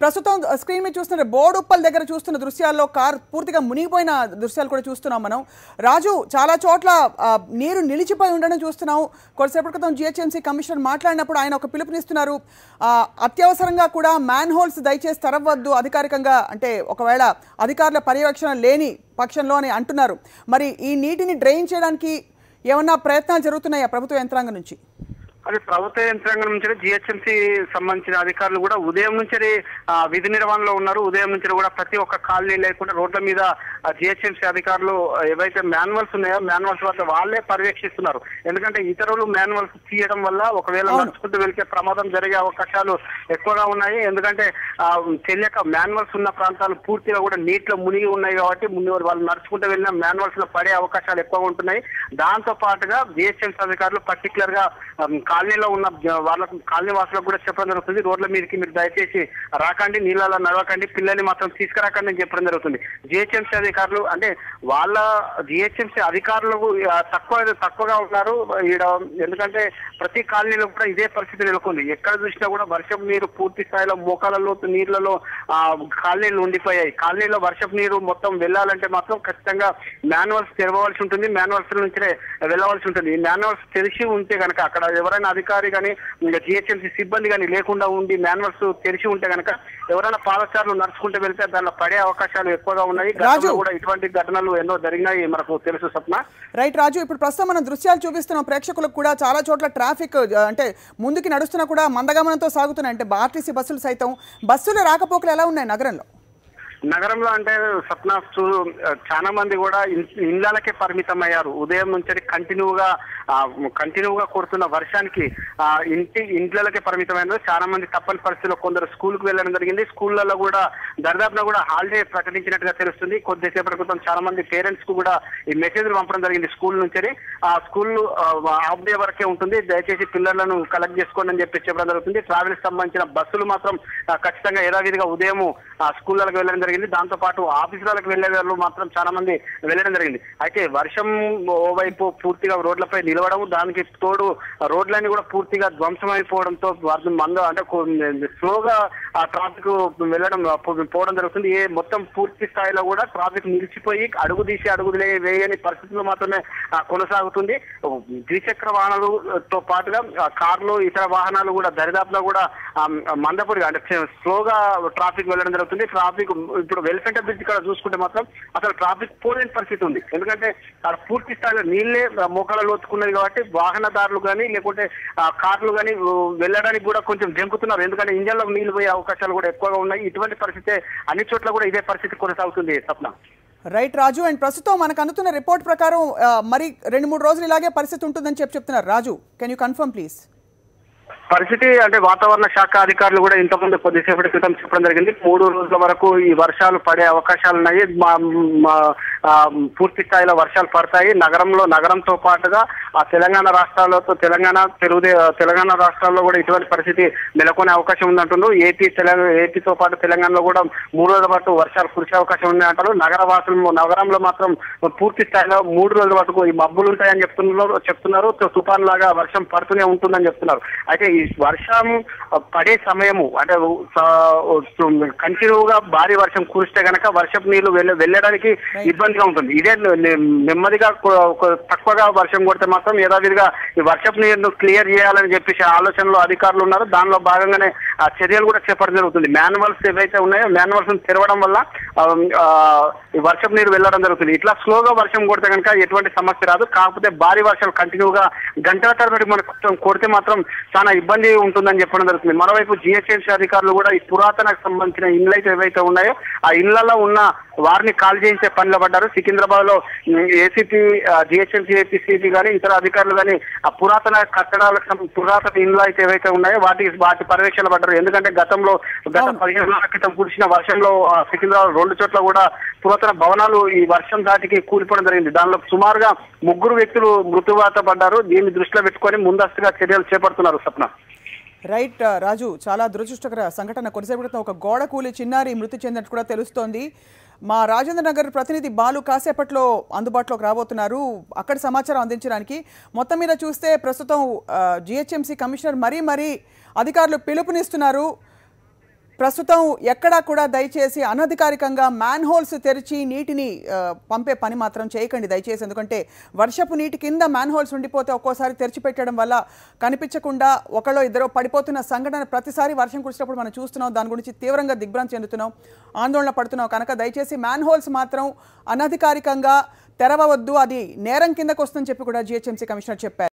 ప్రస్తుతం స్క్రీన్ మీద చూస్తున్న బోడుప్పల్ దగ్గర చూస్తున్న దృశ్యాల్లో కార్ పూర్తిగా మునిగిపోయిన దృశ్యాలు కూడా చూస్తున్నాం మనం. రాజు, చాలా చోట్ల నీరు నిలిచిపోయి ఉండడం చూస్తున్నాం. కొద్దిసేపటి క్రితం జిహెచ్ఎంసీ కమిషనర్ మాట్లాడినప్పుడు ఆయన ఒక పిలుపునిస్తున్నారు. అత్యవసరంగా కూడా మ్యాన్ హోల్స్ దయచేసి తెరవద్దు అధికారికంగా, అంటే ఒకవేళ అధికారుల పర్యవేక్షణ లేని పక్షంలో అని అంటున్నారు. మరి ఈ నీటిని డ్రైన్ చేయడానికి ఏమన్నా ప్రయత్నాలు జరుగుతున్నాయా ప్రభుత్వ యంత్రాంగం నుంచి? అది ప్రభుత్వ యంత్రాంగం నుంచి జిహెచ్ఎంసీ సంబంధించిన అధికారులు కూడా ఉదయం నుంచి విధి నిర్వహణలో ఉన్నారు. ఉదయం నుంచి కూడా ప్రతి ఒక్క కాలనీ లేకుండా రోడ్ల మీద జిహెచ్ఎంసీ అధికారులు ఏవైతే మాన్యువల్స్ ఉన్నాయో మాన్యువల్స్ వద్ద వాళ్ళే పర్యవేక్షిస్తున్నారు. ఎందుకంటే ఇతరులు మాన్యువల్స్ తీయడం వల్ల ఒకవేళ నడుచుకుంటూ వెళ్తే ప్రమాదం జరిగే అవకాశాలు ఎక్కువగా ఉన్నాయి. ఎందుకంటే తెలియక మాన్యువల్స్ ఉన్న ప్రాంతాలు పూర్తిగా కూడా నీటిలో మునిగి ఉన్నాయి కాబట్టి వాళ్ళు నడుచుకుంటూ వెళ్ళిన మాన్యువల్స్ లో పడే అవకాశాలు ఎక్కువగా ఉంటున్నాయి. దాంతో పాటుగా జిహెచ్ఎంసీ అధికారులు పర్టికులర్ గా కాలనీలో ఉన్న వాళ్ళకు కాలనీ వాసులకు కూడా చెప్పడం జరుగుతుంది. రోడ్ల మీదకి మీరు దయచేసి రాకండి, నీళ్ళలో నడవకండి, పిల్లల్ని మాత్రం తీసుకురాకండి అని చెప్పడం జరుగుతుంది. జిహెచ్ఎంసీ అధికారులు అంటే వాళ్ళ జిహెచ్ఎంసీ అధికారులు తక్కువగా ఉన్నారు ఈడ. ఎందుకంటే ప్రతి కాలనీలో కూడా ఇదే పరిస్థితి నెలకొంది. ఎక్కడ చూసినా కూడా వర్షపు నీరు పూర్తి స్థాయిలో మోకాలలో నీళ్లలో కాలనీలు ఉండిపోయాయి. కాలనీలో వర్షపు నీరు మొత్తం వెళ్ళాలంటే మాత్రం ఖచ్చితంగా మాన్యువల్స్ తెరవలసి ఉంటుంది, మాన్యువల్స్ నుంచే వెళ్ళవలసి ఉంటుంది. ఈ మాన్యువల్స్ తెలిసి ఉంటే కనుక అక్కడ ఎవరైనా అధికారి కానీ జిహెచ్ఎంసీ సిబ్బంది కానీ లేకుండా ఉండి మాన్యువల్స్ తెరిచి ఉంటే కనుక ఎవరైనా పాదచారులు నడుచుకుంటూ వెళ్తే దానిలో పడే అవకాశాలు ఎక్కువగా ఉన్నాయి. కూడా ఇటువంటి ఘటనలు ఎన్నో జరిగినాయి మనకు తెలుసు స్వప్న. రైట్ రాజు, ఇప్పుడు ప్రస్తుతం మనం దృశ్యాలు చూపిస్తున్నాం ప్రేక్షకులకు కూడా. చాలా చోట్ల ట్రాఫిక్ అంటే ముందుకి నడుస్తున్నా కూడా మందగమనంతో సాగుతున్నాయి. అంటే ఆర్టీసీ బస్సులు సైతం బస్సుల రాకపోకలు ఎలా ఉన్నాయి నగరంలో? అంటే సప్న చాలా మంది కూడా ఇళ్లకే పరిమితం అయ్యారు. ఉదయం నుంచి కంటిన్యూగా కొడుతున్న వర్షానికి ఇంట్లకే పరిమితమైనారు. చాలా మంది తప్పని పరిస్థితుల్లో కొందరు స్కూల్కి వెళ్ళడం జరిగింది. స్కూళ్లలో కూడా దరిదాపున కూడా హాలిడే ప్రకటించినట్టుగా తెలుస్తుంది. కొద్దిసేపటి క్రితం చాలా మంది పేరెంట్స్ కు కూడా ఈ మెసేజ్లు పంపడం జరిగింది స్కూల్ నుంచి. ఆ స్కూల్ హాఫ్ డే వరకే ఉంటుంది, దయచేసి పిల్లలను కలెక్ట్ చేసుకోండి అని చెప్పి చెప్పడం జరుగుతుంది. ట్రావెల్ సంబంధించిన బస్సులు మాత్రం ఖచ్చితంగా యథావిధిగా ఉదయం స్కూళ్ళకి వెళ్ళడం జరిగింది. దాంతో పాటు ఆఫీసులకు వెళ్లే వాళ్ళు మాత్రం చాలా మంది వెళ్ళడం జరిగింది. అయితే వర్షం ఓవైపు పూర్తిగా రోడ్లపై నిలవడం, దానికి తోడు రోడ్లన్నీ కూడా పూర్తిగా ధ్వంసం అయిపోవడంతో అంటే స్లోగా ఆ ట్రాఫిక్ పోవడం జరుగుతుంది. మొత్తం పూర్తి స్థాయిలో కూడా ట్రాఫిక్ నిలిచిపోయి అడుగు వేయని పరిస్థితులు మాత్రమే కొనసాగుతుంది. ద్విచక్ర వాహనాలతో పాటుగా కార్లు ఇతర వాహనాలు కూడా దరిదాపులో కూడా మందపూడిగా అంటే స్లోగా ట్రాఫిక్ వెళ్ళడం జరుగుతుంది. ట్రాఫిక్ ఇప్పుడు వెల్ఫెంట బ్రిడ్జ్ ఇక్కడ చూసుకుంటే మాత్రం అసలు ట్రాఫిక్ పోలేని పరిస్థితి ఉంది. ఎందుకంటే అక్కడ పూర్తి స్థాయిలో నీళ్లే మోకాళ్ళ లోతుకున్నది కాబట్టి వాహనదారులు కానీ లేకుంటే కార్లు కానీ వెళ్ళడానికి కూడా కొంచెం జంకుతున్నారు. ఎందుకంటే ఇంజన్లో నీళ్లు పోయే అవకాశాలు కూడా ఎక్కువగా ఉన్నాయి. ఇటువంటి పరిస్థితి అన్ని చోట్ల కూడా ఇదే పరిస్థితి కొనసాగుతుంది స్వప్న. రైట్ రాజు, అండ్ ప్రస్తుతం మనకు అందుతున్న రిపోర్ట్ ప్రకారం మరి 2-3 రోజులు ఇలాగే పరిస్థితి ఉంటుందని చెప్తున్నారు. రాజు, కెన్ యూ కన్ఫర్మ్ ప్లీజ్? పరిస్థితి అంటే వాతావరణ శాఖ అధికారులు కూడా ఇంతకుముందు కొద్దిసేపటి క్రితం చెప్పడం జరిగింది. 3 రోజుల వరకు ఈ వర్షాలు పడే అవకాశాలు ఉన్నాయి. పూర్తి స్థాయిలో వర్షాలు పడతాయి. నగరంతో పాటుగా ఆ తెలంగాణ రాష్ట్రాల్లో కూడా ఇటువంటి పరిస్థితి నెలకొనే అవకాశం ఉందంటున్నారు. ఏపీతో పాటు తెలంగాణలో కూడా 3 రోజుల పాటు వర్షాలు కురిసే అవకాశం ఉంది అంటారు. నగరంలో మాత్రం పూర్తి స్థాయిలో 3 రోజుల వరకు ఈ మబ్బులు ఉంటాయని చెప్తున్నారు. తుఫాన్ లాగా వర్షం పడుతూనే ఉంటుందని చెప్తున్నారు. అయితే ఈ వర్షం పడే సమయము అంటే కంటిన్యూగా భారీ వర్షం కురిస్తే కనుక వర్షపు నీళ్లు వెళ్ళడానికి ఇబ్బందిగా ఉంటుంది. ఇదే నెమ్మదిగా తక్కువగా వర్షం కొడితే మాత్రం యథావిధిగా ఈ వర్షపు నీరును క్లియర్ చేయాలని చెప్పేసి ఆలోచనలో అధికారులు ఉన్నారు. దానిలో భాగంగానే చర్యలు కూడా చేపట్టడం జరుగుతుంది. మాన్యువల్స్ ఏవైతే ఉన్నాయో మాన్యువల్స్ తెరవడం వల్ల ఈ వర్షపు నీరు వెళ్ళడం జరుగుతుంది. ఇట్లా స్లోగా వర్షం కొడితే కనుక ఎటువంటి సమస్య రాదు. కాకపోతే భారీ వర్షాలు కంటిన్యూగా గంటల తరబడి మనకు కొడితే మాత్రం చాలా ఇబ్బంది ఉంటుందని చెప్పడం జరుగుతుంది. మరోవైపు జిహెచ్ఎంసీ అధికారులు కూడా ఈ పురాతనకు సంబంధించిన ఇండ్లు ఏవైతే ఉన్నాయో ఆ ఇళ్లలో ఉన్న వారిని కాల్ చేయించే పనిలో పడ్డారు. సికింద్రాబాద్ లో ఏసీపీ జిహెచ్ఎంసీ ఏపీసీపీ కానీ ఇతర అధికారులు కానీ ఆ పురాతన కట్టడాలకు పురాతన ఇండ్లు ఏవైతే ఉన్నాయో వాటి పర్యవేక్షణ పడ్డారు. ఎందుకంటే గత 15 రోజుల క్రితం కురిసిన వర్షంలో సికింద్రాబాద్ 2 చోట్ల కూడా పురాతన భవనాలు ఈ వర్షం దాటికి కూలిపోవడం జరిగింది. దానిలో సుమారుగా 3 వ్యక్తులు మృత్యువాత పడ్డారు. దీన్ని దృష్టిలో పెట్టుకొని ముందస్తుగా చర్యలు చేపడుతున్నారు స్వప్న. రైట్ రాజు, చాలా దురదృష్టకర సంఘటన. కొద్దిసేపు క్రితం ఒక గోడ కూలి చిన్నారి మృతి చెందినట్టు కూడా తెలుస్తోంది. మా రాజేంద్ర నగర్ ప్రతినిధి బాలు కాసేపట్లో అందుబాటులోకి రాబోతున్నారు అక్కడ సమాచారం అందించడానికి. మొత్తం మీద చూస్తే ప్రస్తుతం జిహెచ్ఎంసీ కమిషనర్ మరీ అధికారులు పిలుపునిస్తున్నారు. ప్రస్తుతం ఎక్కడా కూడా దయచేసి అనధికారికంగా మ్యాన్ హోల్స్ తెరిచి నీటిని పంపే పని మాత్రం చేయకండి దయచేసి. ఎందుకంటే వర్షపు నీటి కింద మ్యాన్ హోల్స్ ఉండిపోతే ఒక్కోసారి తెరిచిపెట్టడం వల్ల కనిపించకుండా ఒకళ్ళో ఇద్దరు పడిపోతున్న సంఘటన ప్రతిసారి వర్షం కురిసినప్పుడు మనం చూస్తున్నాం. దాని గురించి తీవ్రంగా దిగ్భ్రాంతి చెందుతున్నాం, ఆందోళన పడుతున్నాం. కనుక దయచేసి మ్యాన్ హోల్స్ మాత్రం అనధికారికంగా తెరవవద్దు, అది నేరం కిందకు వస్తుందని చెప్పి కూడా జిహెచ్ఎంసీ కమిషనర్ చెప్పారు.